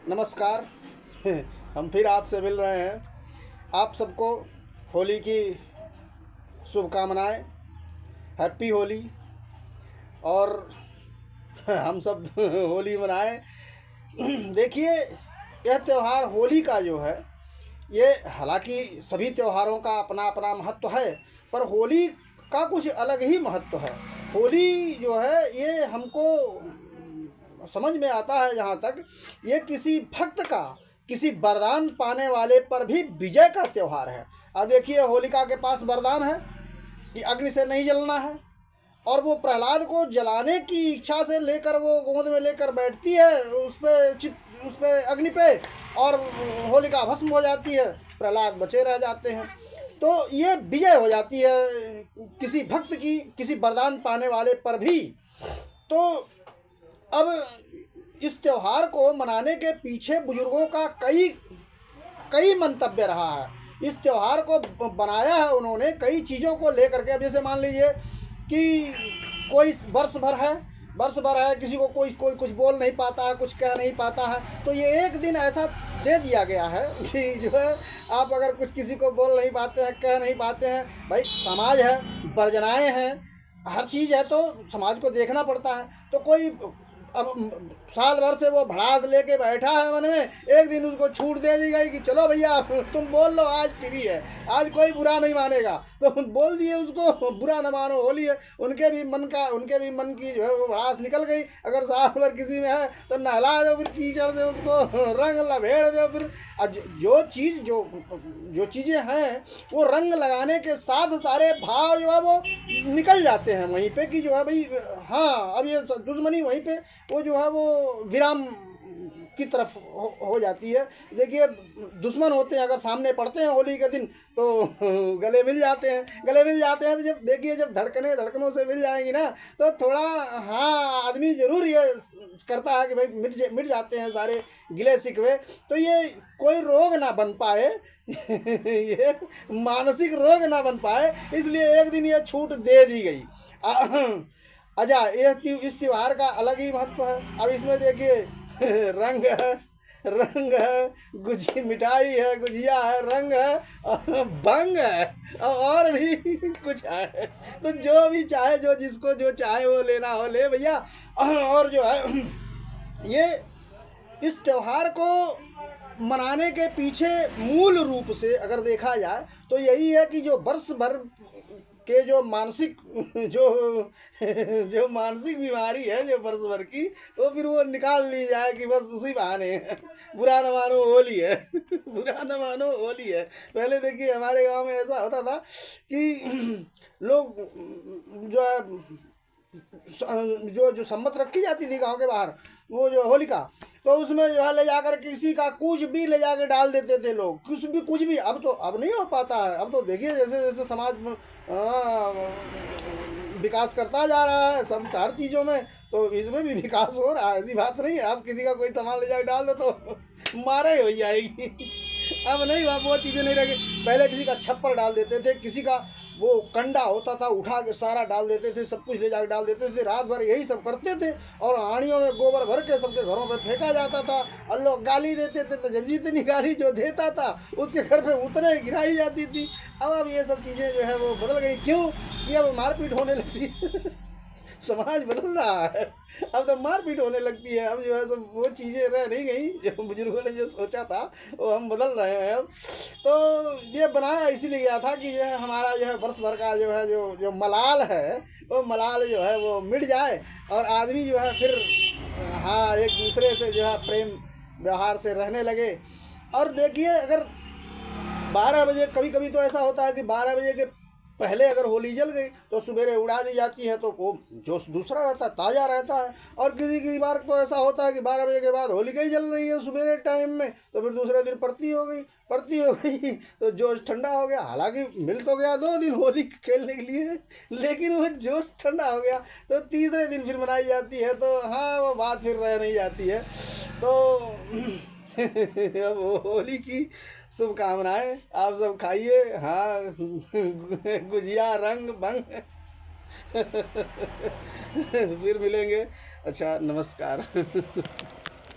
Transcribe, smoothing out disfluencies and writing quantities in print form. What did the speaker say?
नमस्कार। हम फिर आपसे मिल रहे हैं। आप सबको होली की शुभकामनाएं। हैप्पी होली। और हम सब होली मनाएं। देखिए, यह त्यौहार होली का जो है, ये हालांकि सभी त्योहारों का अपना अपना महत्व है, पर होली का कुछ अलग ही महत्व है। होली जो है ये हमको समझ में आता है जहाँ तक, ये किसी भक्त का, किसी वरदान पाने वाले पर भी विजय का त्यौहार है। अब देखिए, होलिका के पास वरदान है कि अग्नि से नहीं जलना है, और वो प्रहलाद को जलाने की इच्छा से लेकर वो गोद में लेकर बैठती है उस पे अग्नि पे, और होलिका भस्म हो जाती है, प्रहलाद बचे रह जाते हैं। तो ये विजय हो जाती है किसी भक्त की, किसी वरदान पाने वाले पर भी। तो अब इस त्यौहार को मनाने के पीछे बुजुर्गों का कई कई मंतव्य रहा है। इस त्यौहार को बनाया है उन्होंने कई चीज़ों को लेकर के। अब जैसे मान लीजिए कि कोई वर्ष भर है, किसी को कोई कोई कुछ बोल नहीं पाता है, कुछ कह नहीं पाता है, तो ये एक दिन ऐसा दे दिया गया है कि जो है, आप अगर कुछ किसी को बोल नहीं पाते हैं, कह नहीं पाते हैं, भाई समाज है, वर्जनाएँ हैं, हर चीज़ है, तो समाज को देखना पड़ता है। तो कोई अब साल भर से वो भड़ास लेके बैठा है मन में, एक दिन उसको छूट दे दी गई कि चलो भैया तुम बोल लो, आज फ्री है, आज कोई बुरा नहीं मानेगा, तो बोल दिए उसको, बुरा न मानो, होली है। उनके भी मन की जो है वो भड़ास निकल गई। अगर साल भर किसी में है तो नहला दो, फिर कीचड़ से उसको रंग लभेड़ दो। फिर जो चीज़ें हैं, वो रंग लगाने के साथ सारे भाव जो है वो निकल जाते हैं वहीं पे, कि जो है भाई, हाँ, अब ये दुश्मनी वहीं पे वो जो है वो विराम की तरफ हो जाती है। देखिए, दुश्मन होते हैं, अगर सामने पड़ते हैं होली के दिन, तो गले मिल जाते हैं। तो जब देखिए, जब धड़कनों से मिल जाएंगी ना, तो थोड़ा, हाँ, आदमी ज़रूर ये करता है कि भाई मिट जाते हैं सारे गिले शिकवे। तो ये कोई रोग ना बन पाए, ये मानसिक रोग ना बन पाए, इसलिए एक दिन ये छूट दे दी गई। अच्छा, इस त्योहार का अलग ही महत्व है। अब इसमें देखिए, रंग है, मिठाई है, गुजिया है, रंग है, और भंग है, और भी कुछ है। तो जो भी चाहे, जो जिसको जो चाहे वो लेना हो ले भैया। और जो है, ये इस त्योहार को मनाने के पीछे मूल रूप से अगर देखा जाए तो यही है कि जो वर्ष भर के जो मानसिक जो मानसिक बीमारी है, जो वर्ष भर की, वो फिर वो निकाल ली जाए कि बस उसी बहाने बुरा न मानो होली है। बुरा न मानो होली है। पहले देखिए, हमारे गांव में ऐसा होता था कि लोग जो है, जो सम्मत रखी जाती थी गांव के बाहर, वो जो होलिका, तो उसमें जो है ले जाकर किसी का कुछ भी ले जाकर डाल देते थे लोग, कुछ भी। अब नहीं हो पाता है। अब तो देखिए, जैसे जैसे समाज विकास करता जा रहा है, सब हर चीज़ों में, तो इसमें भी विकास हो रहा है, ऐसी बात नहीं है। अब किसी का कोई सामान ले जाकर डाल दो तो मारे हो जाएगी। अब नहीं, अब वो चीज़ें नहीं रही। पहले किसी का छप्पर डाल देते थे, किसी का वो कंडा होता था, उठा के सारा डाल देते थे, सब कुछ ले जाकर डाल देते थे। रात भर यही सब करते थे, और हाड़ियों में गोबर भर के सबके घरों पे फेंका जाता था, और लोग गाली देते थे, तो जब जितनी गाली जो देता था उसके घर पे उतने गिराई जाती थी। अब ये सब चीज़ें जो है वो बदल गई। क्यों? कि अब मारपीट होने लगी। समाज बदल रहा है, अब तो मारपीट होने लगती है। अब जो है सब वो चीज़ें रह नहीं गई, जो बुजुर्गों ने जो सोचा था वो हम बदल रहे हैं अब। तो ये बनाया इसीलिए गया था कि यह हमारा जो है वर्ष भर का जो है जो मलाल है, वो मलाल जो है वो मिट जाए, और आदमी जो है फिर, हाँ, एक दूसरे से जो है प्रेम व्यवहार से रहने लगे। और देखिए, अगर 12 बजे, कभी कभी तो ऐसा होता है कि 12 बजे के पहले अगर होली जल गई तो सवेरे उड़ा दी जाती है, तो वो जोश दूसरा रहता है, ताज़ा रहता है। और किसी बार तो ऐसा होता है कि 12 बजे के बाद होली ही जल रही है सवेरे टाइम में, तो फिर दूसरे दिन पड़ती हो गई तो जोश ठंडा हो गया। हालांकि मिल तो गया 2 दिन होली खेलने के लिए, लेकिन वो जोश ठंडा हो गया, तो तीसरे दिन फिर मनाई जाती है। तो हाँ, वो बात फिर रह नहीं जाती है। तो अब होली की शुभकामनाएं। आप सब खाइए, हाँ, गुजिया, रंग भंग। फिर मिलेंगे। अच्छा, नमस्कार।